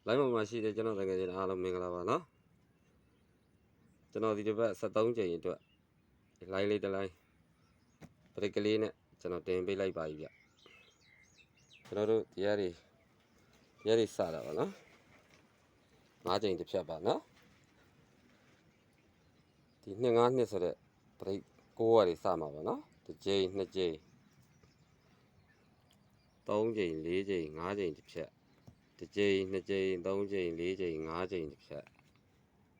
လိုင်းပေါ်မှာရှိတဲ့ကျွန်တော်တကယ်ချင်းအားလုံးမင်္ဂလာပါနော်ကျွန်တော်ဒီတစ်ပတ်73ကြိမ်အတွက်လိုင်းလေးတစ်လိုင်းပရိတ်ကလေးနဲ့ကျွန်တော်တင်ပေးလိုက်ပါပြီဗျကျွန်တော်တို့တရားတွေစတာပါနော်5ကြိမ်တစ်ဖြတ်ပါနော်ဒီ2-5ဆိုတဲ့ပရိတ်6ရာတွေစမှာပါနော်1ကြိမ်2ကြိမ်3ကြိမ်4ကြိမ်5ကြိမ်တစ်ဖြတ်1ကြိမ်2ကြိမ်3ကြိမ်4ကြိမ်5ကြိမ်တစ်ဖြတ်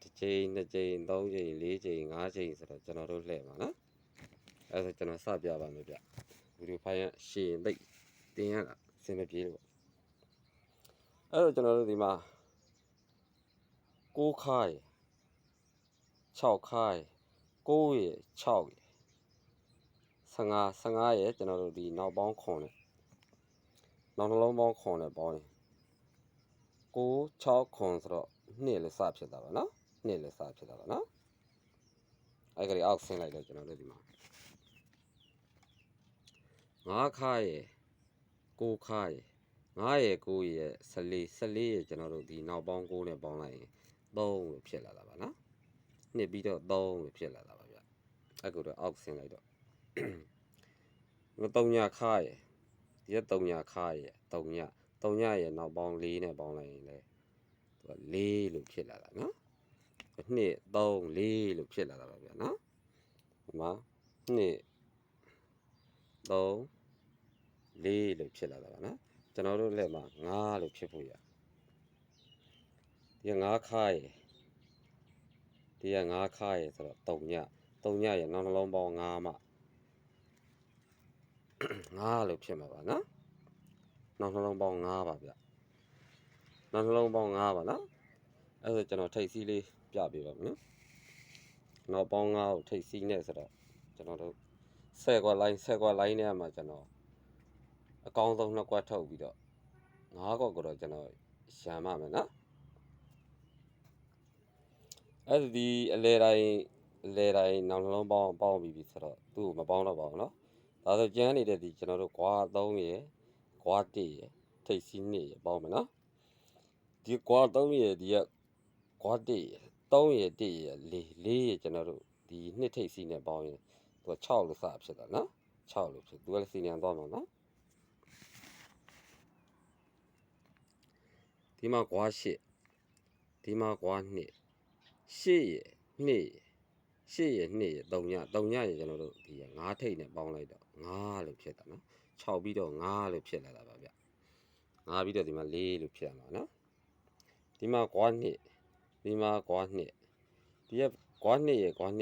1ကြိမ်2ကြိမ်3ကြိမ်4ကြိမ်5ကြိမ်ဆိုတော့ကျွန်တော်တို့လှည့်ပါနော်အဲဒါကျွန်တော်စပြပါမယ်ဗျဗီဒီယိုဖိုင်ရရှင်းသိတင်ရတာအဆင်မပြေလို့အဲ့တော့ကျွန်တော်တို့ဒီမှာ6ခိုင်6ခိုင်9ရယ်6ရယ်15ရယ်ကျွန်တော်တို့ဒီနောက်ပေါင်းခွန်နဲ့နောက်နှလုံးပေါင်းခွန်နဲ့ပေါင်းရင်9 6ခွန်ဆိုတော့2လည်းစဖြစ်တာပါနော်2လည်းစဖြစ်တာပါနော်အဲ့ကလေးအောက်ဆင်းလိုက်တော့ကျွန်တော်တို့ဒီမှာ9ခိုင်ရယ်9ခိုင်ရယ်9ရယ်9ရယ်14ရယ်ကျွန်တော်တို့ဒီနောက်ပေါင်း9နဲ့ပေါင်းလိုက်ရင်3လို့ဖြစ်လာတာပါနော်နှစ်ပြီးတော့3လို့ဖြစ်လာတာပါဗျအဲ့ကိုတော့အောက်ဆင်းလိုက်တော့3ညခိုင်ရယ်ဒီက3ညခိုင်ရယ်3ညရယ်နောက်ပေါင်း4နဲ့ပေါင်းလိုက်ရင်လေသူက4လို့ဖြစ်လာတာနော်2 3 4လို့ဖြစ်လာတာပါဗျာနော်ဒီမှာ2 3 4လို့ဖြစ်လာတာပါနော်ကျွန်တော်တို့လက်မှာ5လို့ဖြစ်ဖို့ရဒီက5ခိုင်ရယ်ဒီက5ခိုင်ရယ်ဆိုတော့3ညရယ်နောက်နှလုံးပေါင်း5မှ5လို့ဖြစ်မှာပါနော်နောက်နှလုံးပေါင်း5ပါဗျနောက်နှလုံးပေါင်း5ပါနော်အဲ့ဒါကျွန်တော်ထိတ်စီးလေးပြပေးပါမယ်နော်နောက်ပေါင်း5ကိုထိတ်စီးနဲ့ဆိုတော့ကျွန်တော်တို့10ကွက်လိုင်းထဲမှာကျွန်တော်အကောင်းဆုံး2ကွက်ထုတ်ပြီးတော့5ကွက်ကိုတော့ကျွန်တော်ရံပါမယ်နော်အဲ့ဒီအလဲတိုင်းနောက်နှလုံးပေါင်းပြီးပြီဆိုတော့သူ့ကိုမပေါင်းတော့ပါဘူးနော်ဒါဆိုကျန်းနေတဲ့ဒီကျွန်တော်တို့ကွာ3ရယ်ကွာ1ရယ်ထိတ်စီး2ရယ်ပေါင်းမယ်နော်ဒီကွာ3ရယ်ဒီကကွာ1ရယ်3ရယ်1ရယ်4ရယ်ကျွန်တော်တို့ဒီ2ထိတ်စီးနဲ့ပေါင်းရင်သူက6လို့စဖြစ်တာနော်6လို့ဖြစ်သူကလည်းစီနံသွားမှာနော်ဒီမှာကွာ8ဒီမှာကွာ2 8ရယ်2ရယ်8ရယ်2ရယ်3ညရယ်ကျွန်တော်တို့ဒီ5ထိတ်နဲ့ပေါင်းလိုက်တော့5လို့ဖြစ်တာနော်6ပြီးတော့5လို့ဖြစ်လာတာပါဗျ5ပြီးတော့ဒီမှာ4လို့ဖြစ်မှာနော်ဒီမှာကွာ2ဒီမှာကွာ2ဒီကကွာ2ရယ်4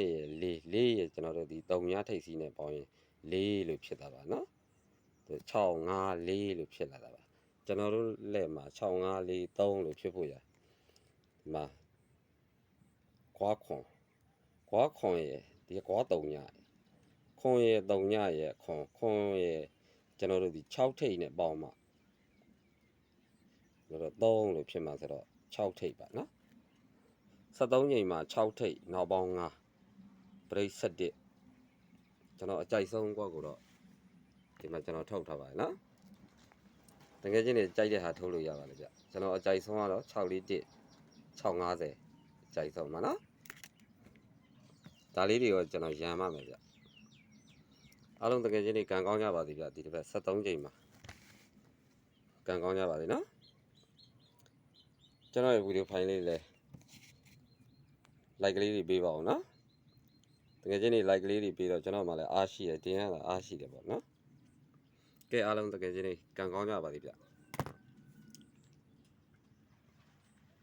ရယ်ကျွန်တော်တို့ဒီ3ညထိတ်စီးနဲ့ပေါင်းရင်4လို့ဖြစ်တာပါနော်6 5 4လို့ဖြစ်လာတာပါကျွန်တော်တို့လက်မှာ6 5 4 3လို့ဖြစ်ဖို့ရဒီမှာကွာခွန်ရယ်ဒီကွာ3ညရယ်ခွန်ရယ်3ညရယ်ခွန်ရယ်ကျွန်တော်တို့ဒီ6ထိတ်နဲ့ပေါင်းမှတော့3လို့ဖြစ်မှာဆိုတော့6ထိတ်ပါနော်73ချိန်မှာ6ထိတ်နောက်ပေါင်း5ပရိတ်7ကျွန်တော်အကြိုက်ဆုံးကွက်ကိုတော့ဒီမှာကျွန်တော်ထုတ်ထားပါတယ်နော်တကယ်ချင်းနေကြိုက်တဲ့ဟာထုတ်လို့ရပါလေဗျကျွန်တော်အကြိုက်ဆုံးကတော့641 650အကြိုက်ဆုံးပါနော်ဒါလေးတွေကိုကျွန်တော်ရံပါမယ်ဗျအားလုံးတကယ်ချင်းနေကန်ကောင်းကြပါစေဗျဒီတစ်ပတ်73ချိန်မှာကန်ကောင်းကြပါစေနော်ကျွန်တော်ရဲ့ဗီဒီယိုဖိုင်လေးလည်း like ကလေးတွေပေးပါဦးနော်တကယ်ချင်းနေ like ကလေးတွေပေးတော့ကျွန်တော်မှလည်းအားရှိတယ်တင်ရတာအားရှိတယ်ပေါ့နော်ကဲအားလုံးတကယ်ချင်းနေကန်ကောင်းကြပါစေဗျ